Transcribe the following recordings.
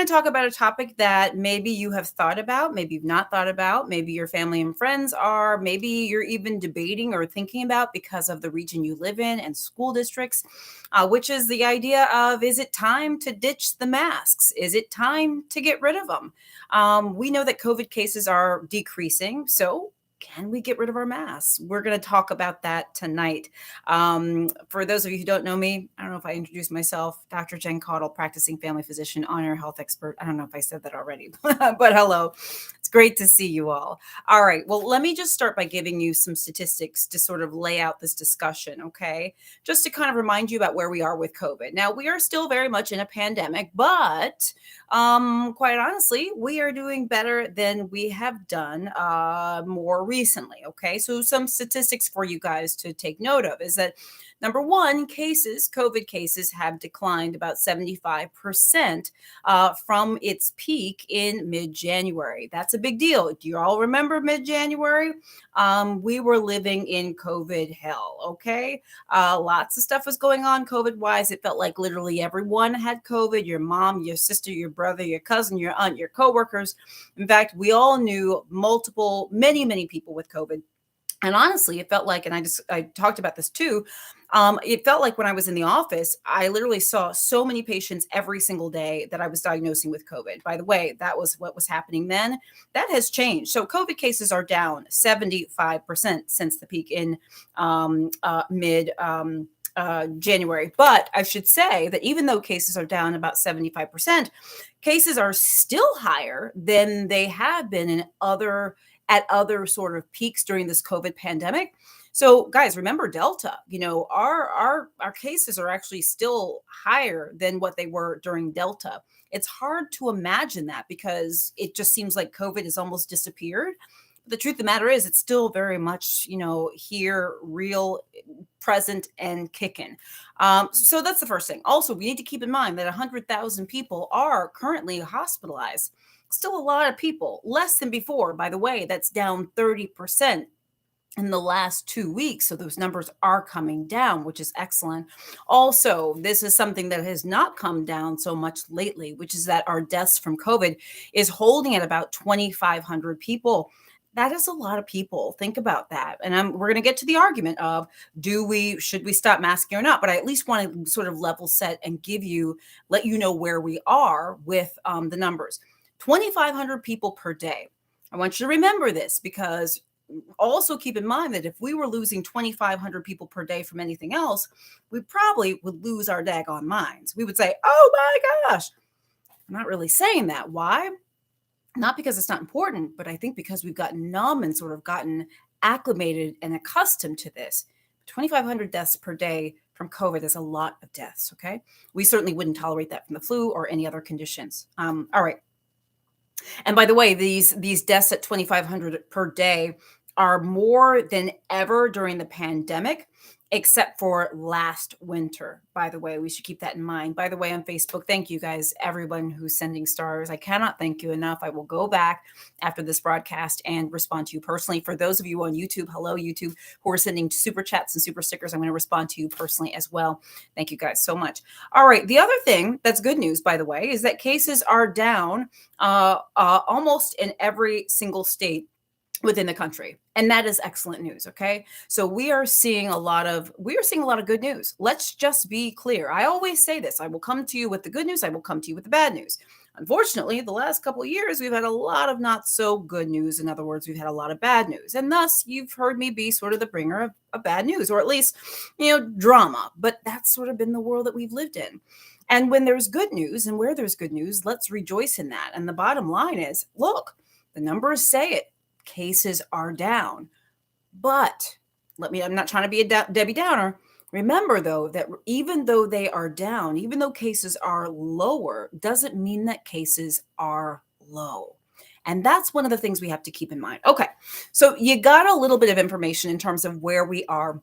to talk about a topic that maybe you have thought about, maybe you've not thought about, maybe your family and friends are, maybe you're even debating or thinking about because of the region you live in and school districts, which is the idea of, is it time to ditch the masks? Is it time to get rid of them? We know that COVID cases are decreasing. So can we get rid of our masks? We're going to talk about that tonight. For those of you who don't know me, I don't know if I introduced myself, Dr. Jen Caudle, practicing family physician, on-air health expert. I don't know if I said that already, but hello. It's great to see you all. All right. Well, let me just start by giving you some statistics to sort of lay out this discussion, okay? Just to kind of remind you about where we are with COVID. Now, we are still very much in a pandemic, but quite honestly, we are doing better than we have done more recently. Okay. So some statistics for you guys to take note of is that number one, COVID cases have declined about 75% from its peak in mid-January. That's a big deal. Do you all remember mid-January? We were living in COVID hell, okay? Lots of stuff was going on COVID-wise. It felt like literally everyone had COVID. Your mom, your sister, your brother, your cousin, your aunt, your coworkers. In fact, we all knew many people with COVID. And honestly, it felt like, and I talked about this too. It felt like when I was in the office, I literally saw so many patients every single day that I was diagnosing with COVID. By the way, that was what was happening then. That has changed. So COVID cases are down 75% since the peak in mid January. But I should say that even though cases are down about 75%, cases are still higher than they have been at other sort of peaks during this COVID pandemic. So guys, remember Delta, our cases are actually still higher than what they were during Delta. It's hard to imagine that because it just seems like COVID has almost disappeared. The truth of the matter is it's still very much, here, real, present, and kicking. So that's the first thing. Also, we need to keep in mind that 100,000 people are currently hospitalized. Still a lot of people, less than before, by the way. That's down 30% in the last 2 weeks. So those numbers are coming down, which is excellent. Also, this is something that has not come down so much lately, which is that our deaths from COVID is holding at about 2,500 people. That is a lot of people. Think about that. And we're going to get to the argument of should we stop masking or not? But I at least want to sort of level set and let you know where we are with the numbers. 2,500 people per day. I want you to remember this because also keep in mind that if we were losing 2,500 people per day from anything else, we probably would lose our daggone minds. We would say, oh my gosh. I'm not really saying that. Why? Not because it's not important, but I think because we've gotten numb and sort of gotten acclimated and accustomed to this. 2,500 deaths per day from COVID is a lot of deaths, okay? We certainly wouldn't tolerate that from the flu or any other conditions. All right. And by the way, these deaths at 2,500 per day are more than ever during the pandemic, except for last winter. By the way, we should keep that in mind. By the way, on Facebook, thank you guys, everyone who's sending stars. I cannot thank you enough. I will go back after this broadcast and respond to you personally. For those of you on YouTube, hello YouTube, who are sending super chats and super stickers, I'm going to respond to you personally as well. Thank you guys so much. All right. The other thing that's good news, by the way, is that cases are down almost in every single state within the country. And that is excellent news. Okay. So we are seeing a lot of good news. Let's just be clear. I always say this, I will come to you with the good news. I will come to you with the bad news. Unfortunately, the last couple of years, we've had a lot of not so good news. In other words, we've had a lot of bad news. And thus you've heard me be sort of the bringer of bad news, or at least, drama, but that's sort of been the world that we've lived in. And when there's good news and where there's good news, let's rejoice in that. And the bottom line is, look, the numbers say it. Cases are down. But I'm not trying to be a Debbie Downer. Remember, though, that even though they are down, even though cases are lower, doesn't mean that cases are low. And that's one of the things we have to keep in mind. Okay, so you got a little bit of information in terms of where we are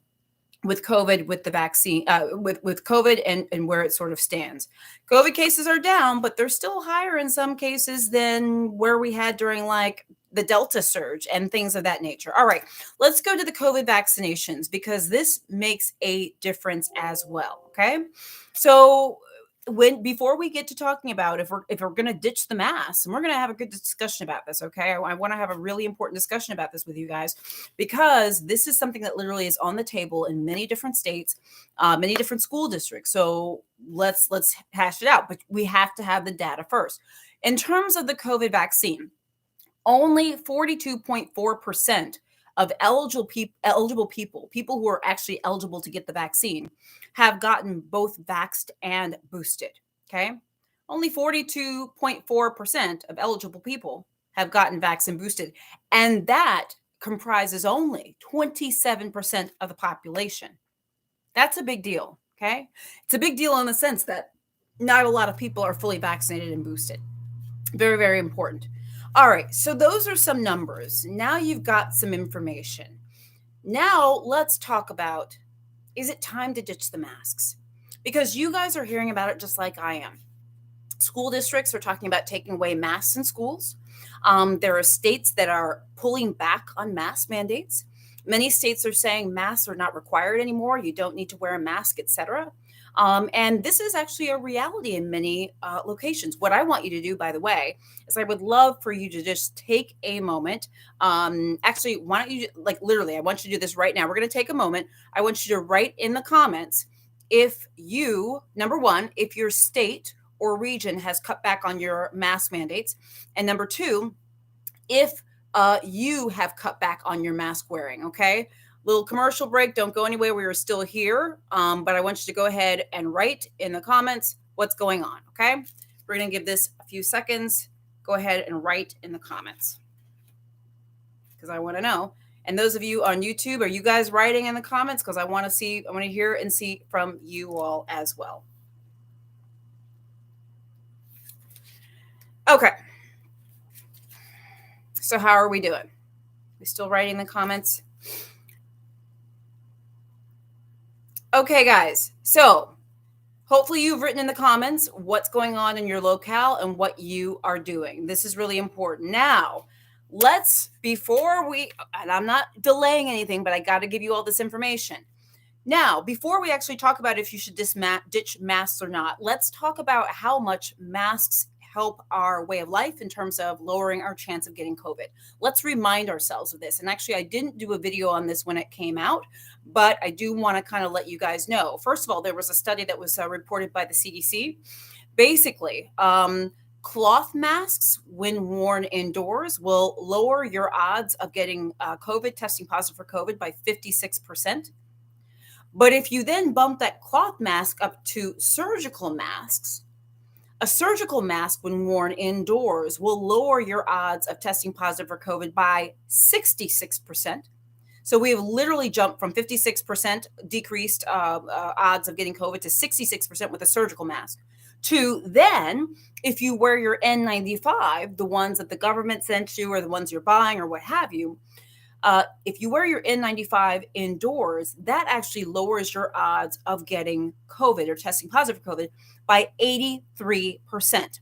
with COVID, with the vaccine, with COVID and where it sort of stands. COVID cases are down, but they're still higher in some cases than where we had during like the Delta surge and things of that nature. All right, let's go to the COVID vaccinations because this makes a difference as well, okay? So before we get to talking about if we're going to ditch the mask, and we're going to have a good discussion about this, okay? I want to have a really important discussion about this with you guys, because this is something that literally is on the table in many different states, many different school districts. So let's hash it out, but we have to have the data first. In terms of the COVID vaccine, only 42.4% of eligible people who are actually eligible to get the vaccine, have gotten both vaxxed and boosted. Okay. Only 42.4% of eligible people have gotten vaxxed and boosted. And that comprises only 27% of the population. That's a big deal. Okay. It's a big deal in the sense that not a lot of people are fully vaccinated and boosted. Very, very important. All right, so those are some numbers. Now you've got some information. Now let's talk about, is it time to ditch the masks? Because you guys are hearing about it just like I am. School districts are talking about taking away masks in schools. There are states that are pulling back on mask mandates. Many states are saying masks are not required anymore. You don't need to wear a mask, etc. And this is actually a reality in many locations. What I want you to do, by the way, is I would love for you to just take a moment. Actually, why don't you, like literally, I want you to do this right now. We're going to take a moment. I want you to write in the comments if you, number one, if your state or region has cut back on your mask mandates. And number two, if you have cut back on your mask wearing, okay? Little commercial break. Don't go anywhere. We are still here. But I want you to go ahead and write in the comments what's going on, okay? We're going to give this a few seconds. Go ahead and write in the comments because I want to know. And those of you on YouTube, are you guys writing in the comments? Because I want to hear and see from you all as well. Okay. So how are we doing? We still writing the comments? Okay, guys. So hopefully you've written in the comments what's going on in your locale and what you are doing. This is really important. Now, and I'm not delaying anything, but I got to give you all this information. Now, before we actually talk about if you should ditch masks or not, let's talk about how much masks help our way of life in terms of lowering our chance of getting COVID. Let's remind ourselves of this. And actually, I didn't do a video on this when it came out, but I do want to kind of let you guys know. First of all, there was a study that was reported by the CDC. Basically, cloth masks, when worn indoors, will lower your odds of getting testing positive for COVID by 56%. But if you then bump that cloth mask up to surgical masks, a surgical mask, when worn indoors, will lower your odds of testing positive for COVID by 66%. So we have literally jumped from 56% decreased odds of getting COVID to 66% with a surgical mask. To then, if you wear your N95, the ones that the government sent you or the ones you're buying or what have you, if you wear your N95 indoors, that actually lowers your odds of getting COVID or testing positive for COVID by 83%.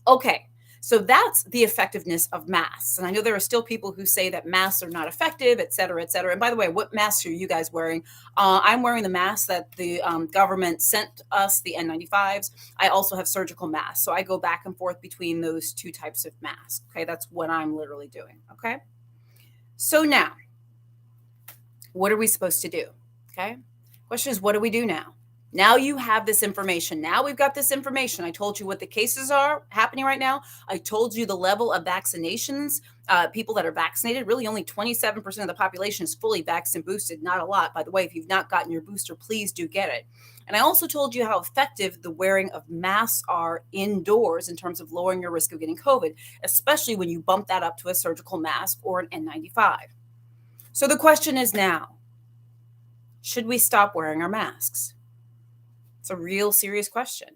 Okay, so that's the effectiveness of masks. And I know there are still people who say that masks are not effective, et cetera, et cetera. And by the way, what masks are you guys wearing? I'm wearing the mask that the government sent us, the N95s. I also have surgical masks. So I go back and forth between those two types of masks. Okay, that's what I'm literally doing. Okay. So now, what are we supposed to do? Okay. Question is, what do we do now? Now you have this information. Now we've got this information. I told you what the cases are happening right now. I told you the level of vaccinations, people that are vaccinated. Really only 27% of the population is fully vaccinated and boosted. Not a lot. By the way, if you've not gotten your booster, please do get it. And I also told you how effective the wearing of masks are indoors in terms of lowering your risk of getting COVID, especially when you bump that up to a surgical mask or an N95. So the question is now, should we stop wearing our masks? It's a real serious question.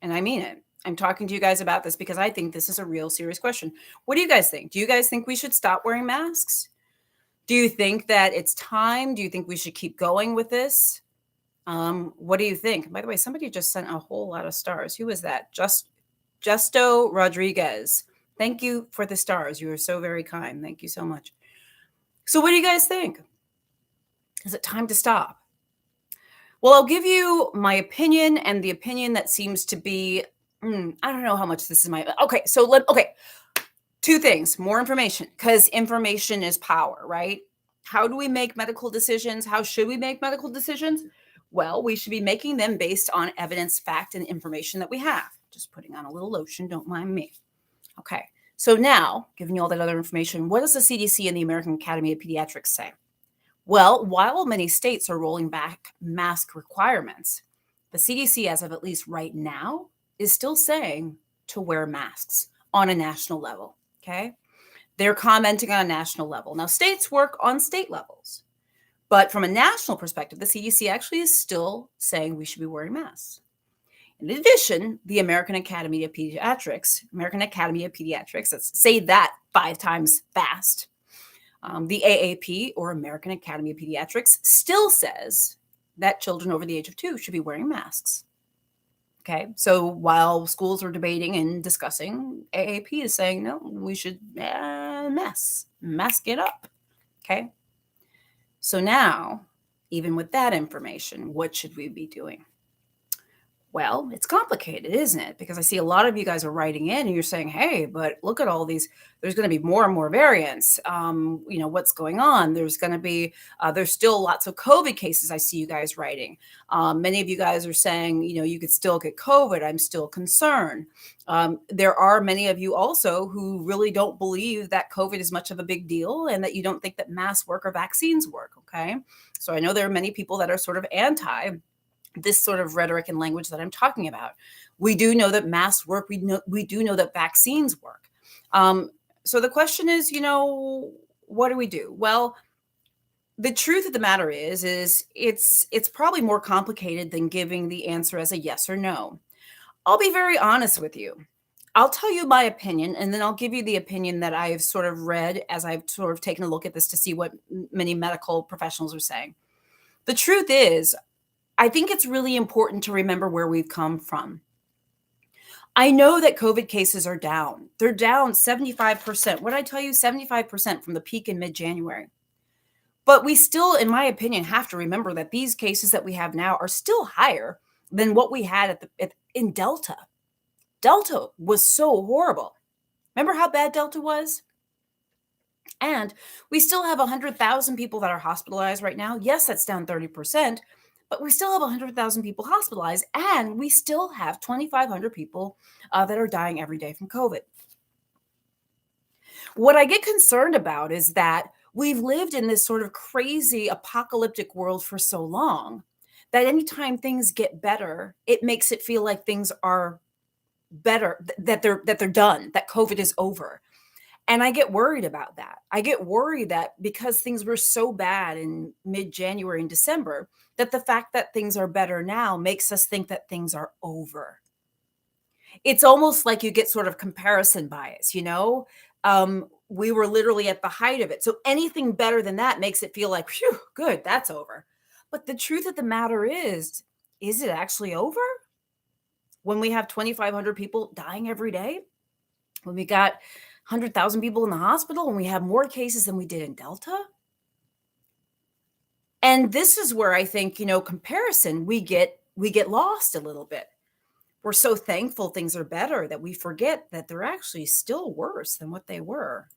And I mean it. I'm talking to you guys about this because I think this is a real serious question. What do you guys think? Do you guys think we should stop wearing masks? Do you think that it's time? Do you think we should keep going with this? What do you think? By the way, somebody just sent a whole lot of stars. Who is that? Justo Rodriguez. Thank you for the stars. You are so very kind. Thank you so much. So what do you guys think? Is it time to stop? Well, I'll give you my opinion and the opinion that seems to be, I don't know how much this is my, okay. Okay. Two things, more information, because information is power, right? How do we make medical decisions? How should we make medical decisions? Well, we should be making them based on evidence, fact, and information that we have. Just putting on a little lotion, don't mind me. Okay. So now, giving you all that other information, what does the CDC and the American Academy of Pediatrics say? Well, while many states are rolling back mask requirements, the CDC, as of at least right now, is still saying to wear masks on a national level. Okay. They're commenting on a national level. Now, states work on state levels, but from a national perspective, the CDC actually is still saying we should be wearing masks. In addition, the American Academy of Pediatrics, let's say that 5 times fast, the AAP, or American Academy of Pediatrics, still says that children over the age of 2 should be wearing masks. Okay, so while schools are debating and discussing, AAP is saying, no, we should mask it up. Okay, so now, even with that information, what should we be doing? Well, it's complicated, isn't it? Because I see a lot of you guys are writing in and you're saying, hey, but look at all these, there's going to be more and more variants. What's going on? There's going to be, there's still lots of COVID cases. I see you guys writing. Many of you guys are saying, you could still get COVID. I'm still concerned. There are many of you also who really don't believe that COVID is much of a big deal and that you don't think that masks work or vaccines work. Okay. So I know there are many people that are sort of anti this sort of rhetoric and language that I'm talking about. We do know that masks work. We do know that vaccines work. So the question is, what do we do? Well, the truth of the matter is it's probably more complicated than giving the answer as a yes or no. I'll be very honest with you. I'll tell you my opinion, and then I'll give you the opinion that I've sort of read as I've sort of taken a look at this to see what many medical professionals are saying. The truth is, I think it's really important to remember where we've come from. I know that COVID cases are down. They're down 75%. What did I tell you? 75% from the peak in mid-January. But we still, in my opinion, have to remember that these cases that we have now are still higher than what we had in Delta. Delta was so horrible. Remember how bad Delta was? And we still have 100,000 people that are hospitalized right now. Yes, that's down 30%. But we still have 100,000 people hospitalized, and we still have 2,500 people that are dying every day from COVID. What I get concerned about is that we've lived in this sort of crazy apocalyptic world for so long that anytime things get better, it makes it feel like things are better, that they're done, that COVID is over. And I get worried about that. I get worried that because things were so bad in mid-January and December, that the fact that things are better now makes us think that things are over. It's almost like you get sort of comparison bias, we were literally at the height of it. So anything better than that makes it feel like, phew, good, that's over. But the truth of the matter is it actually over? When we have 2,500 people dying every day? When we got 100,000 people in the hospital, and we have more cases than we did in Delta? And this is where I think, comparison, we get lost a little bit. We're so thankful things are better that we forget that they're actually still worse than what they were,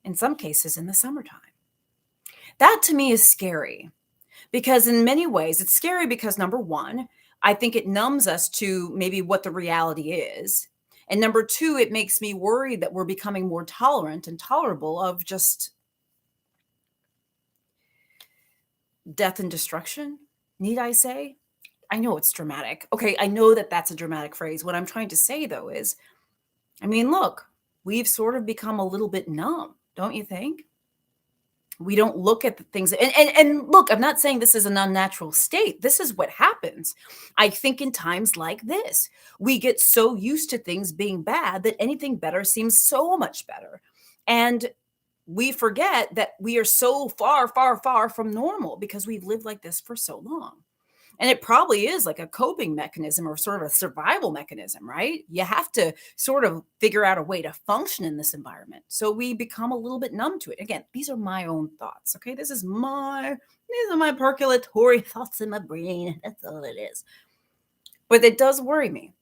in some cases, in the summertime. That to me is scary, because in many ways it's scary because, number one, I think it numbs us to maybe what the reality is. And number two, it makes me worried that we're becoming more tolerant and tolerable of just death and destruction, need I say? I know it's dramatic. Okay, I know that that's a dramatic phrase. What I'm trying to say, though, is, look, we've sort of become a little bit numb, don't you think? We don't look at the things. And look, I'm not saying this is an unnatural state. This is what happens. I think in times like this, we get so used to things being bad that anything better seems so much better. And we forget that we are so far, far, far from normal because we've lived like this for so long. And it probably is like a coping mechanism or sort of a survival mechanism, right? You have to sort of figure out a way to function in this environment. So we become a little bit numb to it. Again, these are my own thoughts. Okay. These are my percolatory thoughts in my brain. That's all it is. But it does worry me.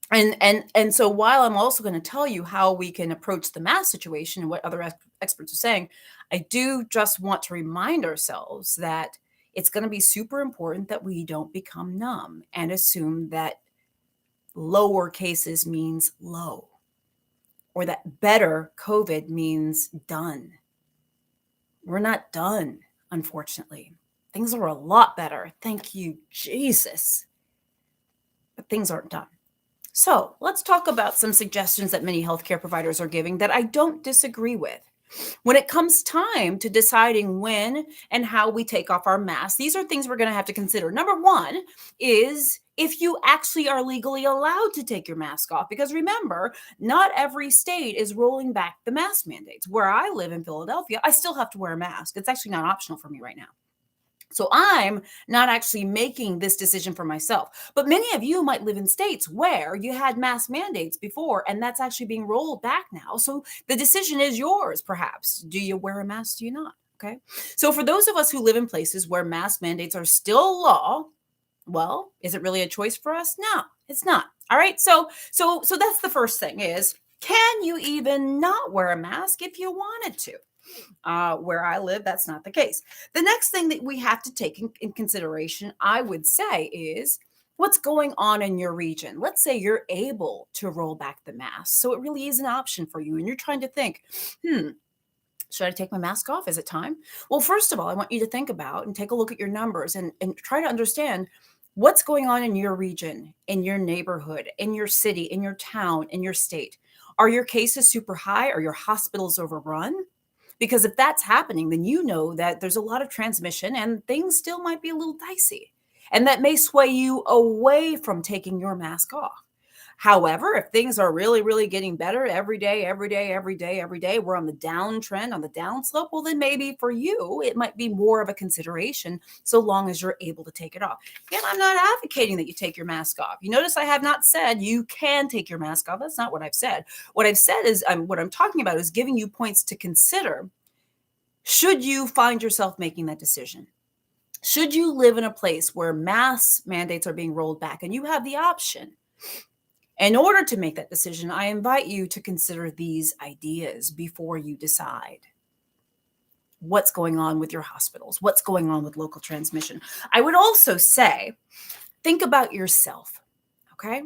And so while I'm also going to tell you how we can approach the mass situation and what other experts are saying, I do just want to remind ourselves that it's going to be super important that we don't become numb and assume that lower cases means low, or that better COVID means done. We're not done, unfortunately. Things are a lot better. Thank you, Jesus. But things aren't done. So let's talk about some suggestions that many healthcare providers are giving that I don't disagree with. When it comes time to deciding when and how we take off our masks, these are things we're going to have to consider. Number one is if you actually are legally allowed to take your mask off. Because remember, not every state is rolling back the mask mandates. Where I live in Philadelphia, I still have to wear a mask. It's actually not optional for me right now. So I'm not actually making this decision for myself. But many of you might live in states where you had mask mandates before, and that's actually being rolled back now. So the decision is yours, perhaps. Do you wear a mask? Do you not? Okay. So for those of us who live in places where mask mandates are still law, well, is it really a choice for us? No, it's not. All right. So that's the first thing is, can you even not wear a mask if you wanted to? Where I live, that's not the case. The next thing that we have to take in consideration, I would say, is what's going on in your region. Let's say you're able to roll back the mask. So it really is an option for you. And you're trying to think, should I take my mask off? Is it time? Well, first of all, I want you to think about and take a look at your numbers and try to understand what's going on in your region, in your neighborhood, in your city, in your town, in your state. Are your cases super high? Are your hospitals overrun? Because if that's happening, then you know that there's a lot of transmission and things still might be a little dicey. And that may sway you away from taking your mask off. However, if things are really, really getting better every day, we're on the downtrend, on the downslope, well, then maybe for you, it might be more of a consideration so long as you're able to take it off. Again, I'm not advocating that you take your mask off. You notice I have not said you can take your mask off. That's not what I've said. What I've said is, what I'm talking about is giving you points to consider should you find yourself making that decision. Should you live in a place where mask mandates are being rolled back and you have the option? In order to make that decision, I invite you to consider these ideas before you decide what's going on with your hospitals, what's going on with local transmission. I would also say, think about yourself, okay?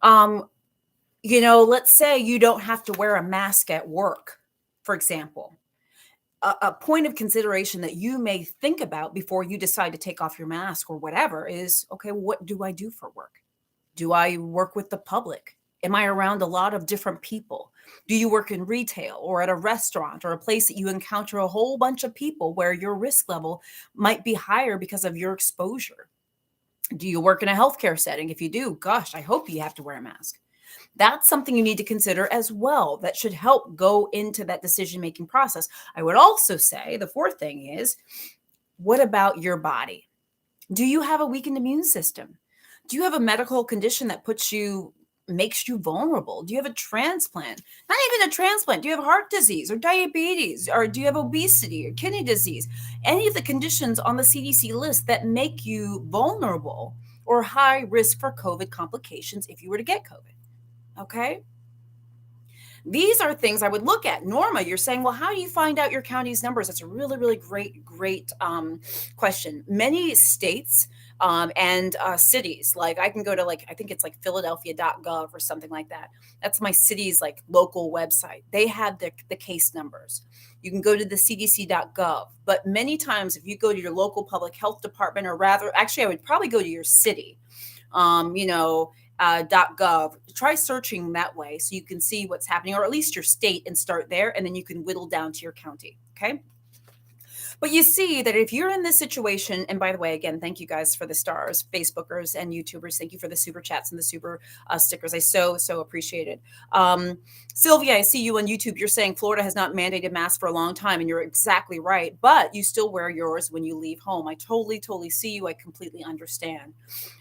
Let's say you don't have to wear a mask at work, for example. A point of consideration that you may think about before you decide to take off your mask or whatever is, okay, what do I do for work? Do I work with the public? Am I around a lot of different people? Do you work in retail or at a restaurant or a place that you encounter a whole bunch of people where your risk level might be higher because of your exposure? Do you work in a healthcare setting? If you do, gosh, I hope you have to wear a mask. That's something you need to consider as well. That should help go into that decision-making process. I would also say the fourth thing is, what about your body? Do you have a weakened immune system? Do you have a medical condition that makes you vulnerable? Do you have a transplant? Not even a transplant. Do you have heart disease or diabetes? Or do you have obesity or kidney disease? Any of the conditions on the CDC list that make you vulnerable or high risk for COVID complications if you were to get COVID. Okay? These are things I would look at. Norma, you're saying, well, how do you find out your county's numbers? That's a really, really great question. Many states and cities, like I can go to I think it's like Philadelphia.gov or something like that. That's my city's local website. They have the case numbers. You can go to the CDC.gov. But many times if you go to your local public health department, or rather, actually, I would probably go to your city, .gov. Try searching that way so you can see what's happening, or at least your state, and start there, and then you can whittle down to your county. Okay. But you see that if you're in this situation, and by the way, again, thank you guys for the stars, Facebookers and YouTubers. Thank you for the super chats and the super stickers. I so appreciate it. Um, Sylvia, I see you on YouTube. You're saying Florida has not mandated masks for a long time, and you're exactly right. But you still wear yours when you leave home. I totally see you. I completely understand.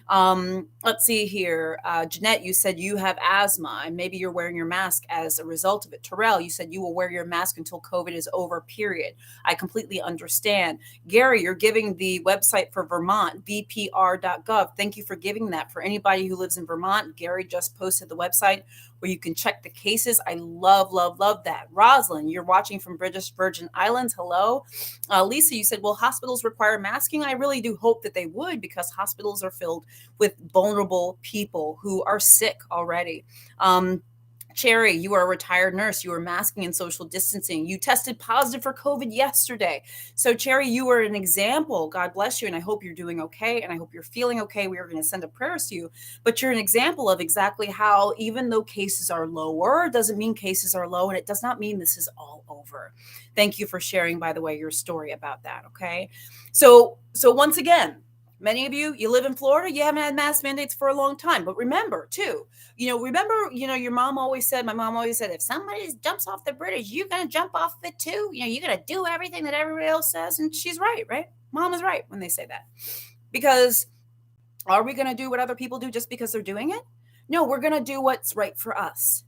Let's see here. Jeanette, you said you have asthma and maybe you're wearing your mask as a result of it. Terrell, you said you will wear your mask until COVID is over, period. I completely understand. Gary, you're giving the website for Vermont, vpr.gov. Thank you for giving that. For anybody who lives in Vermont, Gary just posted the website where you can check the cases. I love that. Rosalind, you're watching from British Virgin Islands. Hello. Lisa, you said, will hospitals require masking? I really do hope that they would, because hospitals are filled with vulnerable people who are sick already. Cherry, you are a retired nurse. You were masking and social distancing. You tested positive for COVID yesterday. So, Cherry, you are an example. God bless you. And I hope you're doing okay. And I hope you're feeling okay. We are going to send up prayers to you. But you're an example of exactly how, even though cases are lower, doesn't mean cases are low. And it does not mean this is all over. Thank you for sharing, by the way, your story about that. Okay. So once again, many of you, you live in Florida, you haven't had mask mandates for a long time. But remember, too, your mom always said, my mom always said, if somebody jumps off the bridge, you're going to jump off of it too. You're going to do everything that everybody else says. And she's right, right? Mom is right when they say that. Because are we going to do what other people do just because they're doing it? No, we're going to do what's right for us.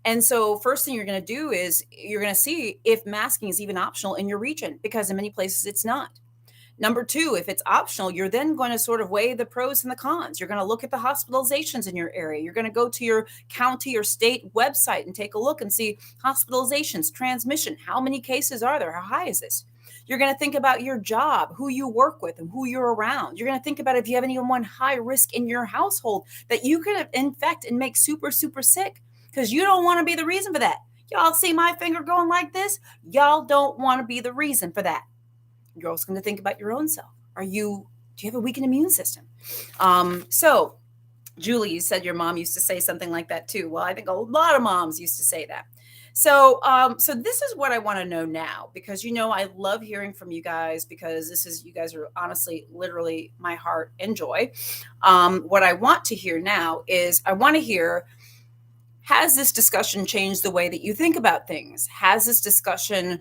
And so first thing you're going to do is you're going to see if masking is even optional in your region, because in many places it's not. Number two, if it's optional, you're then going to sort of weigh the pros and the cons. You're going to look at the hospitalizations in your area. You're going to go to your county or state website and take a look and see hospitalizations, transmission. How many cases are there? How high is this? You're going to think about your job, who you work with, and who you're around. You're going to think about if you have anyone high risk in your household that you could infect and make super sick, because you don't want to be the reason for that. Y'all see my finger going like this? Y'all don't want to be the reason for that. You're also going to think about your own self. Do you have a weakened immune system? So Julie, you said your mom used to say something like that too. Well, I think a lot of moms used to say that. So this is what I want to know now, because, I love hearing from you guys, because you guys are honestly, literally my heart and joy. What I want to hear now is I want to hear, has this discussion changed the way that you think about things? Has this discussion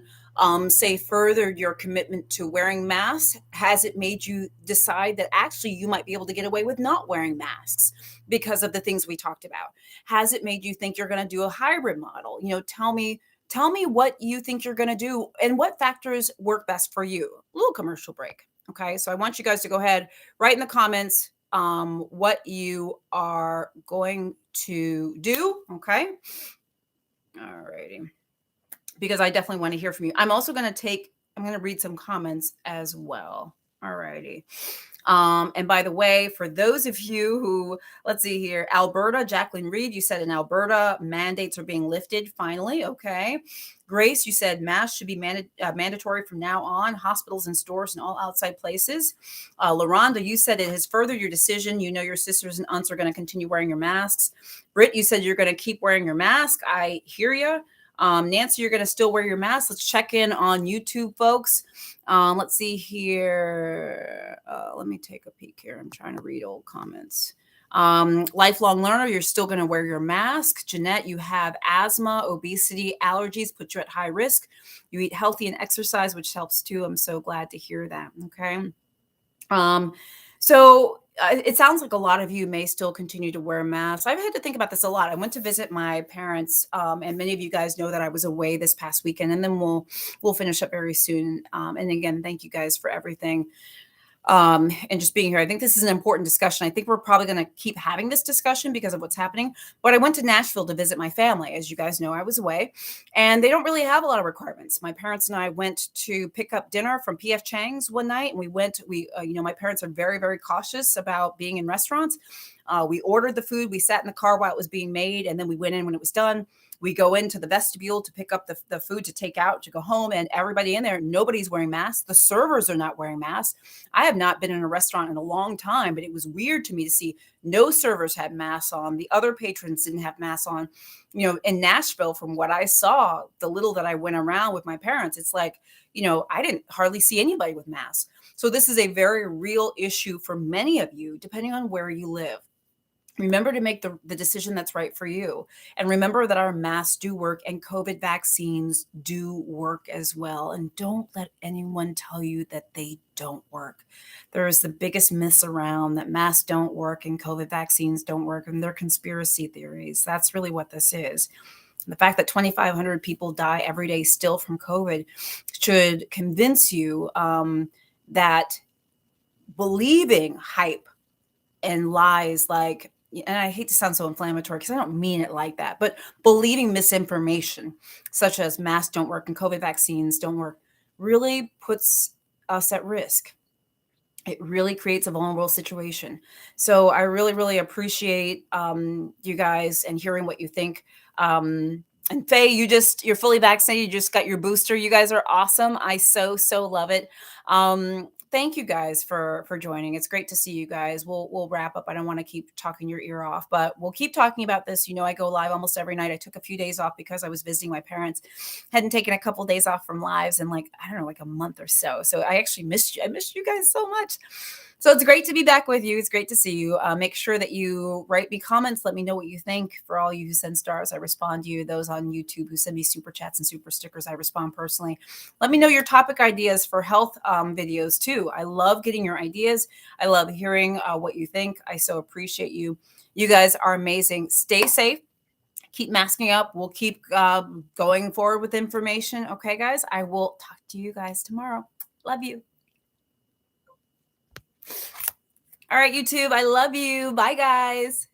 say furthered your commitment to wearing masks? Has it made you decide that actually you might be able to get away with not wearing masks because of the things we talked about? Has it made you think you're going to do a hybrid model? Tell me what you think you're going to do and what factors work best for you. A little commercial break. Okay. So I want you guys to go ahead, write in the comments what you are going to do. Okay. All righty. Because I definitely want to hear from you. I'm going to read some comments as well. All righty. And by the way, for those of you who, let's see here, Alberta, Jacqueline Reed, you said in Alberta, mandates are being lifted finally. Okay. Grace, you said masks should be mandatory from now on, hospitals and stores and all outside places. LaRonda, you said it has furthered your decision. Your sisters and aunts are going to continue wearing your masks. Britt, you said you're going to keep wearing your mask. I hear you. Nancy, you're going to still wear your mask. Let's check in on YouTube, folks. Let's see here. Let me take a peek here. I'm trying to read old comments. Lifelong learner, you're still going to wear your mask. Jeanette, you have asthma, obesity, allergies, put you at high risk. You eat healthy and exercise, which helps too. I'm so glad to hear that. Okay. So it sounds like a lot of you may still continue to wear masks. I've had to think about this a lot. I went to visit my parents, and many of you guys know that I was away this past weekend, and then we'll finish up very soon. And again, thank you guys for everything. And just being here. I think this is an important discussion. I think we're probably going to keep having this discussion because of what's happening. But I went to Nashville to visit my family. As you guys know, I was away, and they don't really have a lot of requirements. My parents and I went to pick up dinner from P.F. Chang's one night, and my parents are very, very cautious about being in restaurants. We ordered the food. We sat in the car while it was being made, and then we went in when it was done. We go into the vestibule to pick up the food to take out to go home, and everybody in there, nobody's wearing masks. The servers are not wearing masks. I have not been in a restaurant in a long time, but it was weird to me to see no servers had masks on. The other patrons didn't have masks on. In Nashville, from what I saw, the little that I went around with my parents, it's like, I didn't hardly see anybody with masks. So this is a very real issue for many of you, depending on where you live. Remember to make the decision that's right for you. And remember that our masks do work and COVID vaccines do work as well. And don't let anyone tell you that they don't work. There is the biggest myths around that masks don't work and COVID vaccines don't work, and they're conspiracy theories. That's really what this is. The fact that 2,500 people die every day still from COVID should convince you that believing hype and lies like, and I hate to sound so inflammatory because I don't mean it like that, but believing misinformation such as masks don't work and COVID vaccines don't work really puts us at risk. It really creates a vulnerable situation. So I really, really appreciate you guys and hearing what you think. And Faye, you're fully vaccinated. You just got your booster. You guys are awesome. I so love it. Thank you guys for joining. It's great to see you guys. We'll wrap up. I don't want to keep talking your ear off, but we'll keep talking about this. I go live almost every night. I took a few days off because I was visiting my parents. Hadn't taken a couple days off from lives in like a month or so. So I actually missed you. I missed you guys so much. So it's great to be back with you. It's great to see you. Make sure that you write me comments. Let me know what you think. For all you who send stars, I respond to you. Those on YouTube who send me super chats and super stickers, I respond personally. Let me know your topic ideas for health videos too. I love getting your ideas. I love hearing what you think. I so appreciate you. You guys are amazing. Stay safe. Keep masking up. We'll keep going forward with information. Okay, guys? I will talk to you guys tomorrow. Love you. All right, YouTube, I love you. Bye, guys.